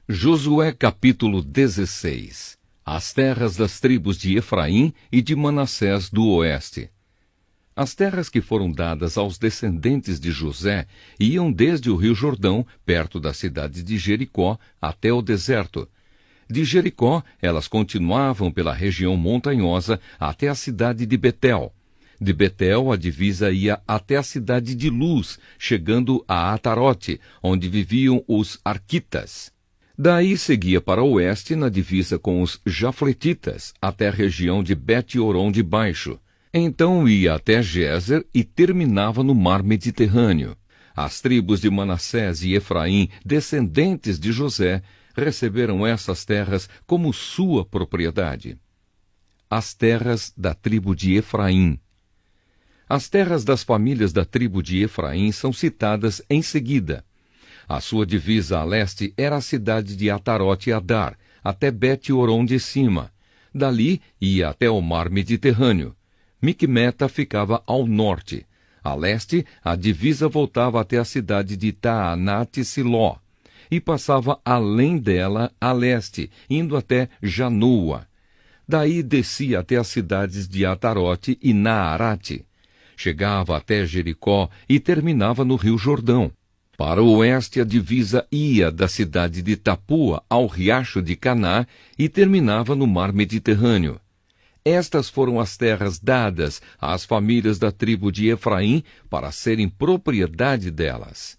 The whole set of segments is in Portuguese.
Josué capítulo 16. As terras das tribos de Efraim e de Manassés do oeste. As terras que foram dadas aos descendentes de José iam desde o rio Jordão, perto da cidade de Jericó, até o deserto. De Jericó, elas continuavam pela região montanhosa até a cidade de Betel. De Betel, a divisa ia até a cidade de Luz, chegando a Atarote, onde viviam os arquitas. Daí seguia para o oeste, na divisa com os jafletitas, até a região de Bet-Oron de Baixo. Então ia até Gézer e terminava no mar Mediterrâneo. As tribos de Manassés e Efraim, descendentes de José, receberam essas terras como sua propriedade. As terras da tribo de Efraim. As terras das famílias da tribo de Efraim são citadas em seguida. A sua divisa a leste era a cidade de Atarote Adar, até Bet-Oron de cima. Dali ia até o mar Mediterrâneo. Micmeta ficava ao norte. A leste, a divisa voltava até a cidade de Taanate-Siló, e passava além dela a leste, indo até Janoa. Daí descia até as cidades de Atarote e Naarate. Chegava até Jericó e terminava no rio Jordão. Para o oeste, a divisa ia da cidade de Tapua ao riacho de Caná e terminava no mar Mediterrâneo. Estas foram as terras dadas às famílias da tribo de Efraim para serem propriedade delas.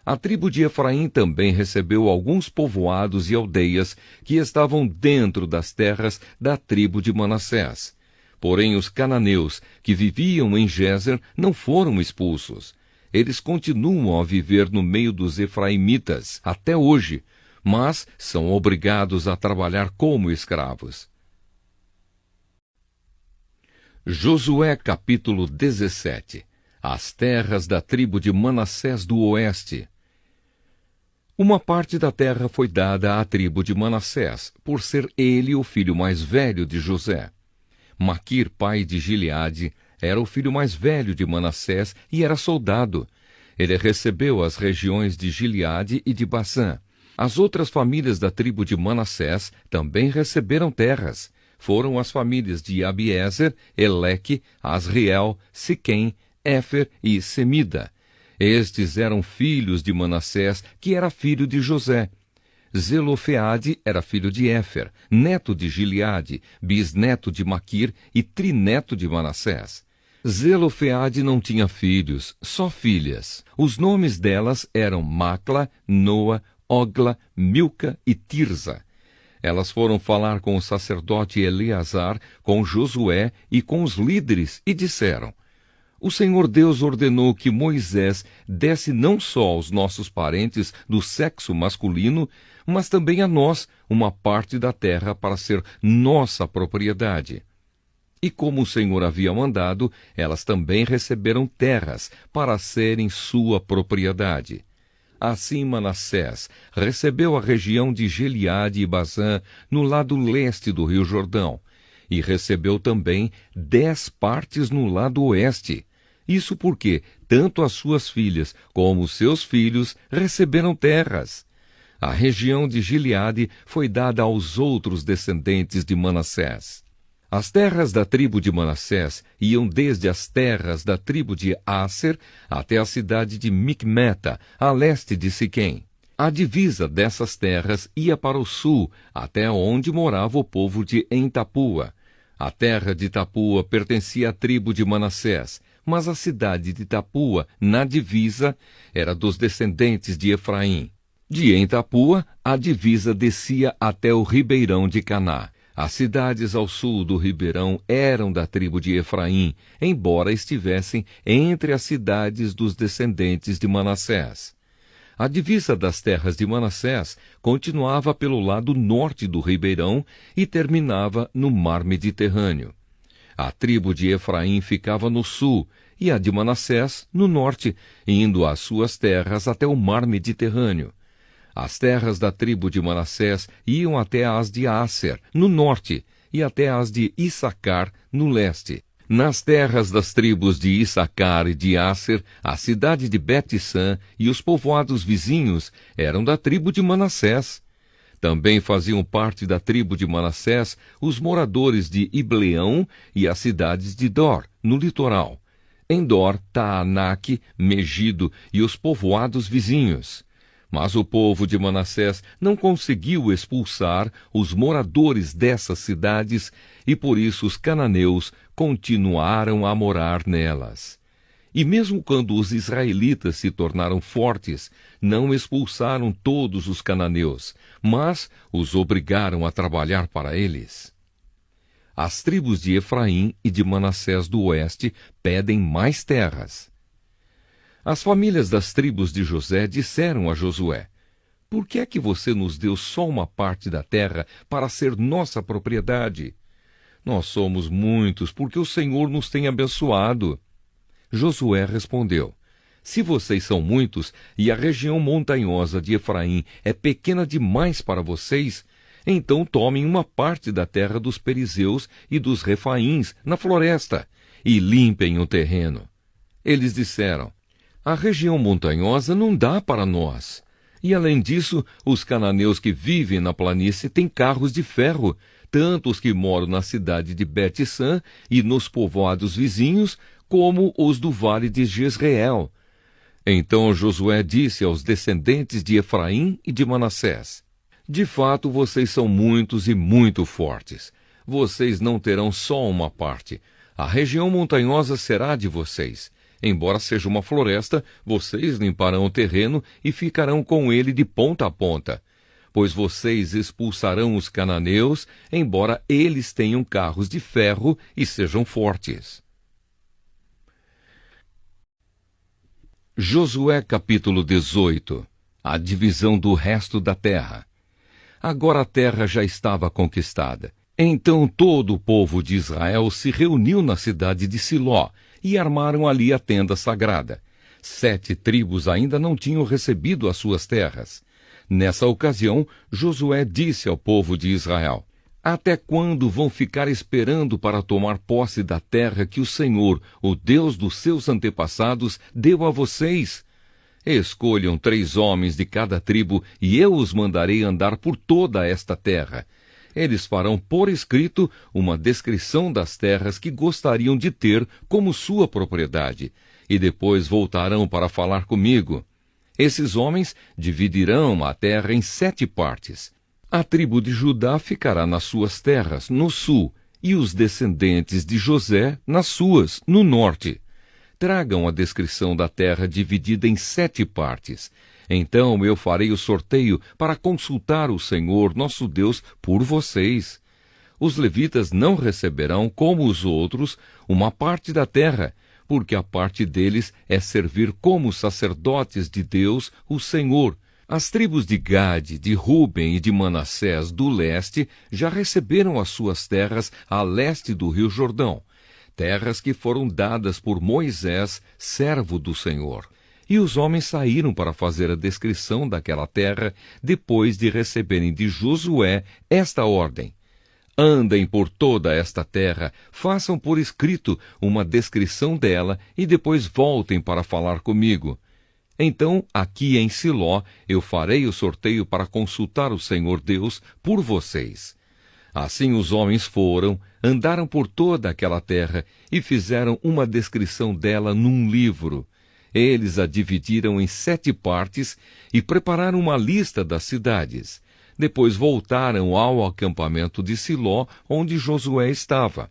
A tribo de Efraim também recebeu alguns povoados e aldeias que estavam dentro das terras da tribo de Manassés. Porém, os cananeus que viviam em Gézer não foram expulsos. Eles continuam a viver no meio dos efraimitas até hoje, mas são obrigados a trabalhar como escravos. Josué capítulo 17. As terras da tribo de Manassés do oeste. Uma parte da terra foi dada à tribo de Manassés, por ser ele o filho mais velho de José. Maquir, pai de Gileade, era o filho mais velho de Manassés e era soldado. Ele recebeu as regiões de Gileade e de Basã. As outras famílias da tribo de Manassés também receberam terras. Foram as famílias de Abiezer, Eleque, Asriel, Siquém, Éfer e Semida. Estes eram filhos de Manassés, que era filho de José. Zelofeade era filho de Éfer, neto de Gileade, bisneto de Maquir e trineto de Manassés. Zelofeade não tinha filhos, só filhas. Os nomes delas eram Macla, Noa, Ogla, Milca e Tirza. Elas foram falar com o sacerdote Eleazar, com Josué e com os líderes e disseram: O Senhor Deus ordenou que Moisés desse não só aos nossos parentes do sexo masculino, mas também a nós uma parte da terra para ser nossa propriedade. E como o Senhor havia mandado, elas também receberam terras para serem sua propriedade. Assim Manassés recebeu a região de Gileade e Basã no lado leste do rio Jordão, e recebeu também 10 partes no lado oeste. Isso porque tanto as suas filhas como os seus filhos receberam terras. A região de Gileade foi dada aos outros descendentes de Manassés. As terras da tribo de Manassés iam desde as terras da tribo de Aser até a cidade de Micmeta, a leste de Siquém. A divisa dessas terras ia para o sul, até onde morava o povo de Entapua. A terra de Tapua pertencia à tribo de Manassés, mas a cidade de Tapua, na divisa, era dos descendentes de Efraim. De Entapua, a divisa descia até o ribeirão de Caná. As cidades ao sul do ribeirão eram da tribo de Efraim, embora estivessem entre as cidades dos descendentes de Manassés. A divisa das terras de Manassés continuava pelo lado norte do ribeirão e terminava no mar Mediterrâneo. A tribo de Efraim ficava no sul e a de Manassés no norte, indo às suas terras até o mar Mediterrâneo. As terras da tribo de Manassés iam até as de Aser, no norte, e até as de Issacar, no leste. Nas terras das tribos de Issacar e de Aser, a cidade de Bet-San e os povoados vizinhos eram da tribo de Manassés. Também faziam parte da tribo de Manassés os moradores de Ibleão e as cidades de Dor, no litoral. Endor, Taanaque, Megido e os povoados vizinhos. Mas o povo de Manassés não conseguiu expulsar os moradores dessas cidades, e por isso os cananeus continuaram a morar nelas. E mesmo quando os israelitas se tornaram fortes, não expulsaram todos os cananeus, mas os obrigaram a trabalhar para eles. As tribos de Efraim e de Manassés do oeste pedem mais terras. As famílias das tribos de José disseram a Josué: Por que é que você nos deu só uma parte da terra para ser nossa propriedade? Nós somos muitos porque o Senhor nos tem abençoado. Josué respondeu: Se vocês são muitos e a região montanhosa de Efraim é pequena demais para vocês, então tomem uma parte da terra dos perizeus e dos refaíns na floresta e limpem o terreno. Eles disseram: A região montanhosa não dá para nós. E além disso, os cananeus que vivem na planície têm carros de ferro, tanto os que moram na cidade de Bet-San e nos povoados vizinhos, como os do vale de Jezreel. Então Josué disse aos descendentes de Efraim e de Manassés: De fato, vocês são muitos e muito fortes. Vocês não terão só uma parte. A região montanhosa será de vocês. Embora seja uma floresta, vocês limparão o terreno e ficarão com ele de ponta a ponta. Pois vocês expulsarão os cananeus, embora eles tenham carros de ferro e sejam fortes. Josué capítulo 18. A divisão do resto da terra. Agora a terra já estava conquistada. Então todo o povo de Israel se reuniu na cidade de Siló e armaram ali a tenda sagrada. 7 tribos ainda não tinham recebido as suas terras. Nessa ocasião, Josué disse ao povo de Israel: Até quando vão ficar esperando para tomar posse da terra que o Senhor, o Deus dos seus antepassados, deu a vocês? Escolham 3 homens de cada tribo e eu os mandarei andar por toda esta terra. Eles farão por escrito uma descrição das terras que gostariam de ter como sua propriedade, e depois voltarão para falar comigo. Esses homens dividirão a terra em 7 partes. A tribo de Judá ficará nas suas terras, no sul, e os descendentes de José nas suas, no norte. Tragam a descrição da terra dividida em 7 partes. Então eu farei o sorteio para consultar o Senhor, nosso Deus, por vocês. Os levitas não receberão, como os outros, uma parte da terra, porque a parte deles é servir como sacerdotes de Deus, o Senhor. As tribos de Gade, de Ruben e de Manassés do leste já receberam as suas terras a leste do rio Jordão, terras que foram dadas por Moisés, servo do Senhor. E os homens saíram para fazer a descrição daquela terra, depois de receberem de Josué esta ordem: Andem por toda esta terra, façam por escrito uma descrição dela e depois voltem para falar comigo. Então, aqui em Siló, eu farei o sorteio para consultar o Senhor Deus por vocês. Assim os homens foram, andaram por toda aquela terra e fizeram uma descrição dela num livro. Eles a dividiram em 7 partes e prepararam uma lista das cidades. Depois voltaram ao acampamento de Siló, onde Josué estava.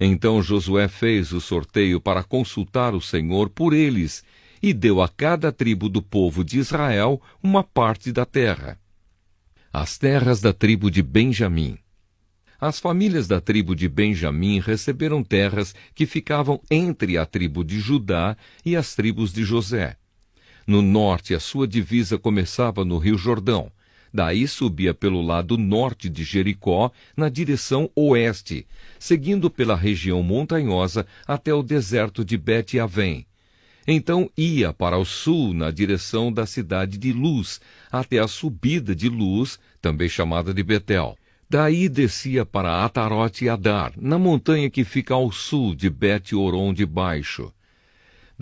Então Josué fez o sorteio para consultar o Senhor por eles, e deu a cada tribo do povo de Israel uma parte da terra. As terras da tribo de Benjamim. As famílias da tribo de Benjamim receberam terras que ficavam entre a tribo de Judá e as tribos de José. No norte, a sua divisa começava no rio Jordão. Daí subia pelo lado norte de Jericó, na direção oeste, seguindo pela região montanhosa até o deserto de Bet-Avém. Então ia para o sul, na direção da cidade de Luz, até a subida de Luz, também chamada de Betel. Daí descia para Atarote e Adar, na montanha que fica ao sul de Bet-Horon de Baixo.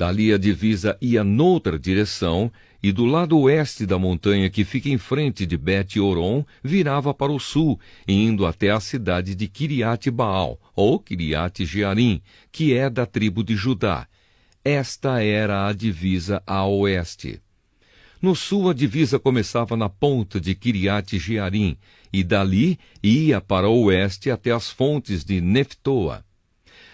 Dali a divisa ia noutra direção, e do lado oeste da montanha que fica em frente de Bet-Oron, virava para o sul, indo até a cidade de Quiriate-Baal, ou Quiriate-Jearim, que é da tribo de Judá. Esta era a divisa a oeste. No sul, a divisa começava na ponta de Quiriate-Jearim, e dali ia para o oeste até as fontes de Neftoa.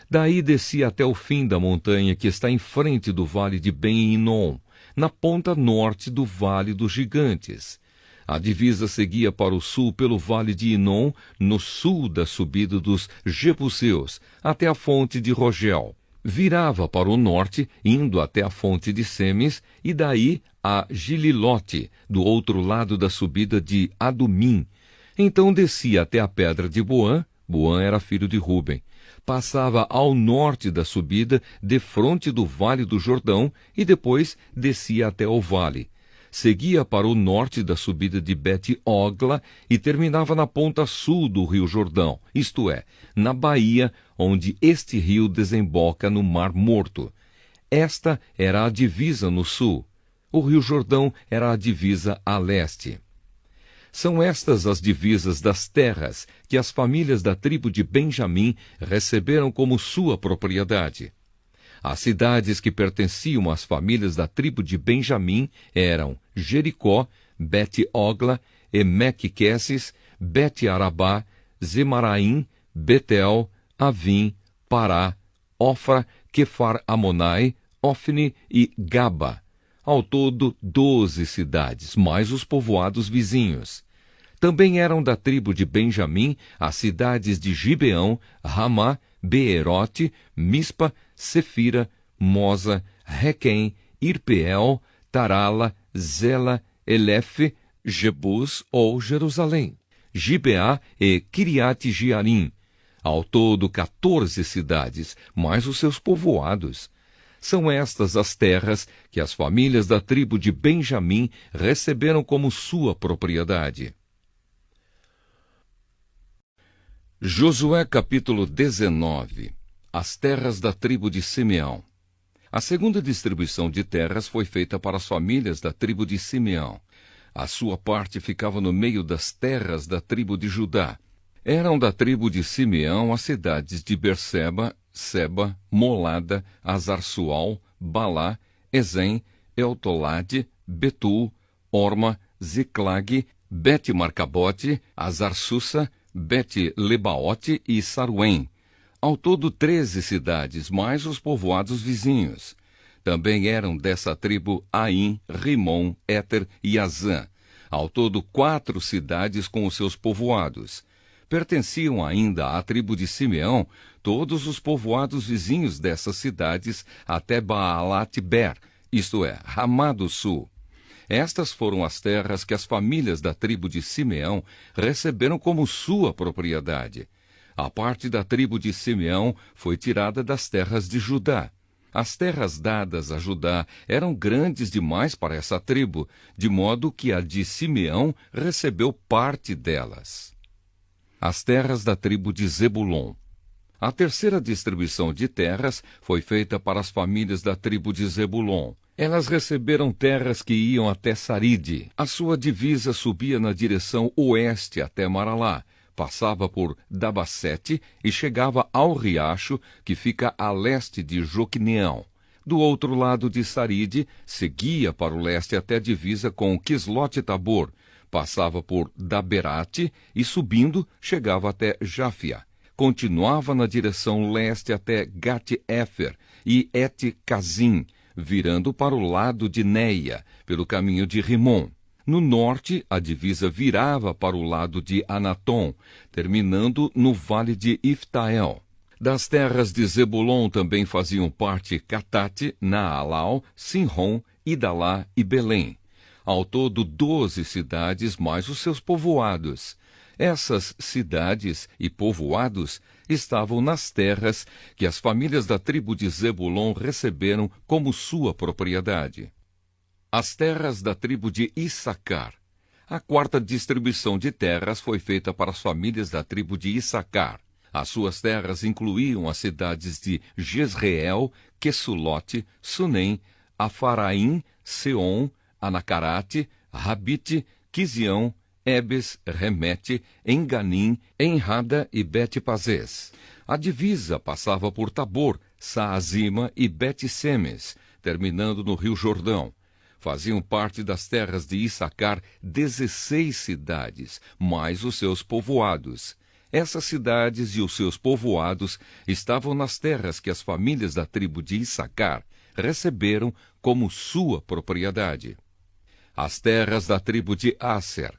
Daí descia até o fim da montanha que está em frente do vale de Ben-Hinom, na ponta norte do Vale dos Gigantes. A divisa seguia para o sul pelo Vale de Hinom, no sul da subida dos Jebuseus, até a fonte de Rogel. Virava para o norte, indo até a fonte de Semes, e daí a Gililote, do outro lado da subida de Adumim. Então descia até a pedra de Boã. Boã era filho de Ruben. Passava ao norte da subida, defronte do Vale do Jordão, e depois descia até o vale. Seguia para o norte da subida de Bet-Ogla e terminava na ponta sul do rio Jordão, isto é, na baía onde este rio desemboca no Mar Morto. Esta era a divisa no sul. O rio Jordão era a divisa a leste. São estas as divisas das terras que as famílias da tribo de Benjamim receberam como sua propriedade. As cidades que pertenciam às famílias da tribo de Benjamim eram Jericó, Bet-Ogla, Emeque-Queses, Bet-Arabá, Zemaraim, Betel, Avim, Pará, Ofra, Quefar-Amonai, Ofni e Gaba. Ao todo, 12 cidades, mais os povoados vizinhos. Também eram da tribo de Benjamim as cidades de Gibeão, Ramá, Beerote, Mispa, Sefira, Moza, Requém, Irpeel, Tarala, Zela, Elefe, Jebus ou Jerusalém, Gibeá e Quiriate-Jearim. Ao todo, 14 cidades, mais os seus povoados. São estas as terras que as famílias da tribo de Benjamim receberam como sua propriedade. Josué capítulo 19. As terras da tribo de Simeão. A segunda distribuição de terras foi feita para as famílias da tribo de Simeão. A sua parte ficava no meio das terras da tribo de Judá. Eram da tribo de Simeão as cidades de Berseba, Seba, Molada, Azar-Sual, Balá, Ezem, Eltolade, Betul, Orma, Ziclag, Bet-Marcabote, Azar-Susa, Bet-Lebaote e Saruém. Ao todo 13 cidades, mais os povoados vizinhos. Também eram dessa tribo Aim, Rimon, Éter e Azã. Ao todo 4 cidades com os seus povoados. Pertenciam ainda à tribo de Simeão todos os povoados vizinhos dessas cidades até Baalat-Ber, isto é, Ramá do Sul. Estas foram as terras que as famílias da tribo de Simeão receberam como sua propriedade. A parte da tribo de Simeão foi tirada das terras de Judá. As terras dadas a Judá eram grandes demais para essa tribo, de modo que a de Simeão recebeu parte delas. As terras da tribo de Zebulon. A terceira distribuição de terras foi feita para as famílias da tribo de Zebulon. Elas receberam terras que iam até Saride. A sua divisa subia na direção oeste até Maralá, passava por Dabasete e chegava ao riacho que fica a leste de Joqueneão. Do outro lado de Saride, seguia para o leste até a divisa com Quislote-Tabor, passava por Daberate e, subindo, chegava até Jáfia. Continuava na direção leste até Gat-Éfer e Et-Cazim, virando para o lado de Neia, pelo caminho de Rimon. No norte, a divisa virava para o lado de Anatom, terminando no vale de Iftael. Das terras de Zebulon também faziam parte Catate, Naalau, Sinrom, Idalá e Belém. Ao todo 12 cidades, mais os seus povoados. Essas cidades e povoados estavam nas terras que as famílias da tribo de Zebulon receberam como sua propriedade. As terras da tribo de Issacar. A quarta distribuição de terras foi feita para as famílias da tribo de Issacar. As suas terras incluíam as cidades de Jezreel, Quesulote, Sunem, Afaraim, Seom, Anacarate, Rabite, Quizião, Ebes, Remete, Enganim, Enrada e Bet-Pazés. A divisa passava por Tabor, Saazima e Bet-Semes, terminando no rio Jordão. Faziam parte das terras de Issacar 16 cidades, mais os seus povoados. Essas cidades e os seus povoados estavam nas terras que as famílias da tribo de Issacar receberam como sua propriedade. As terras da tribo de Asser.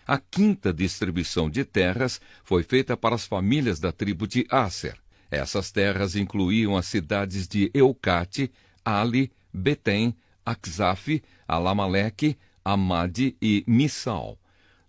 A quinta distribuição de terras foi feita para as famílias da tribo de Asser. Essas terras incluíam as cidades de Eucate, Ali, Betem, Aczaf, Alamaleque, Amade e Missal.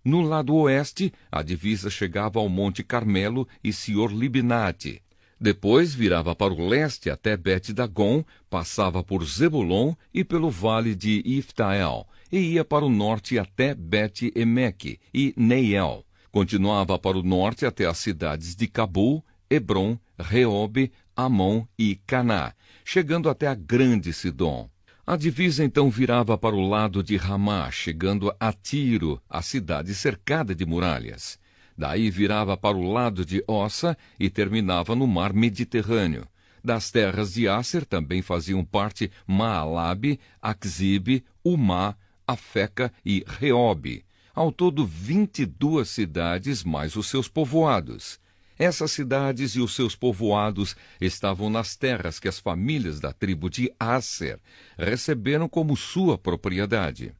No lado oeste, a divisa chegava ao Monte Carmelo e Sior-Libnate. Depois virava para o leste até Bet-Dagon, passava por Zebulon e pelo vale de Iftael, e ia para o norte até Bet-Emeque e Neiel. Continuava para o norte até as cidades de Cabul, Hebron, Reobe, Amon e Caná, chegando até a grande Sidom. A divisa então virava para o lado de Ramá, chegando a Tiro, a cidade cercada de muralhas. Daí virava para o lado de Ossa e terminava no mar Mediterrâneo. Das terras de Asser também faziam parte Maalabe, Axibe, Umá, Afeca e Reobe. Ao todo 22 cidades mais os seus povoados. Essas cidades e os seus povoados estavam nas terras que as famílias da tribo de Asser receberam como sua propriedade.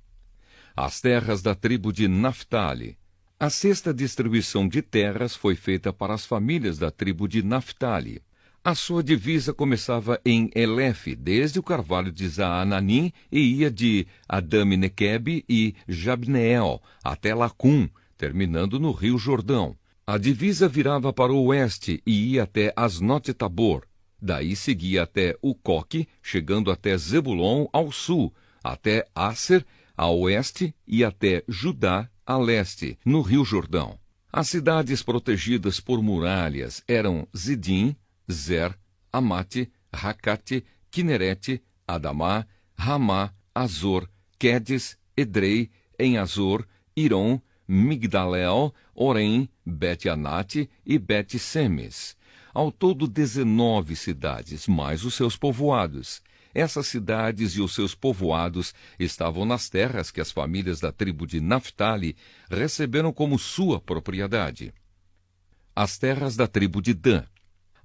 As terras da tribo de Naftali. A sexta distribuição de terras foi feita para as famílias da tribo de Naftali. A sua divisa começava em Elefe, desde o carvalho de Zaananim, e ia de Adame-Nequebe e Jabneel até Lacum, terminando no rio Jordão. A divisa virava para o oeste e ia até Asnote-Tabor. Daí seguia até Ucoque, chegando até Zebulon ao sul, até Asser a oeste e até Judá a leste, no rio Jordão. As cidades protegidas por muralhas eram Zidim, Zer, Amate, Racate, Quinerete, Adamá, Ramá, Azor, Quedes, Edrei, Em-Azor, Irom, Migdalel, Orem, Bet-Anate e Bet-Semes. Ao todo 19 cidades, mais os seus povoados. Essas cidades e os seus povoados estavam nas terras que as famílias da tribo de Naftali receberam como sua propriedade. As terras da tribo de Dan.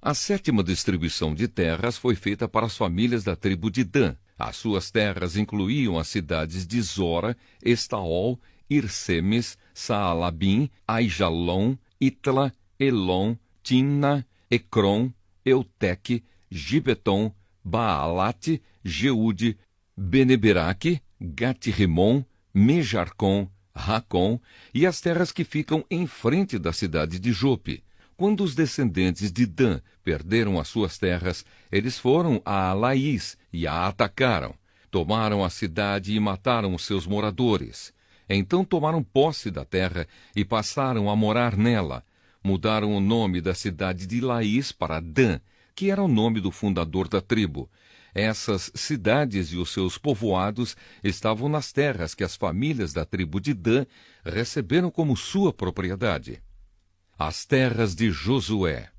A sétima distribuição de terras foi feita para as famílias da tribo de Dan. As suas terras incluíam as cidades de Zora, Estaol, Irsemes, Saalabim, Aijalon, Itla, Elon, Timna, Ecrom, Euteque, Gibeton, Baalate, Jeude, Beneberaque, Gat-Rimon, Mejarcom, Racom e as terras que ficam em frente da cidade de Jope. Quando os descendentes de Dan perderam as suas terras, eles foram a Laís e a atacaram. Tomaram a cidade e mataram os seus moradores. Então tomaram posse da terra e passaram a morar nela. Mudaram o nome da cidade de Laís para Dan, que era o nome do fundador da tribo. Essas cidades e os seus povoados estavam nas terras que as famílias da tribo de Dan receberam como sua propriedade. As terras de Josué.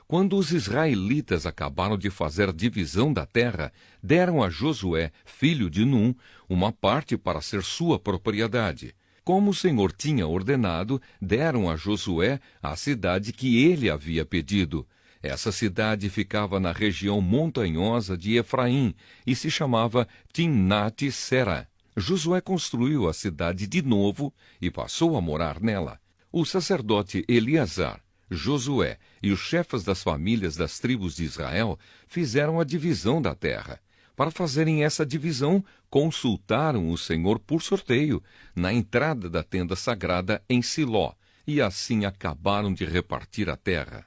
Quando os israelitas acabaram de fazer divisão da terra, deram a Josué, filho de Num, uma parte para ser sua propriedade. Como o Senhor tinha ordenado, deram a Josué a cidade que ele havia pedido. Essa cidade ficava na região montanhosa de Efraim e se chamava Timnat-Sera. Josué construiu a cidade de novo e passou a morar nela. O sacerdote Eleazar, Josué e os chefes das famílias das tribos de Israel fizeram a divisão da terra. Para fazerem essa divisão, consultaram o Senhor por sorteio na entrada da tenda sagrada em Siló, e assim acabaram de repartir a terra.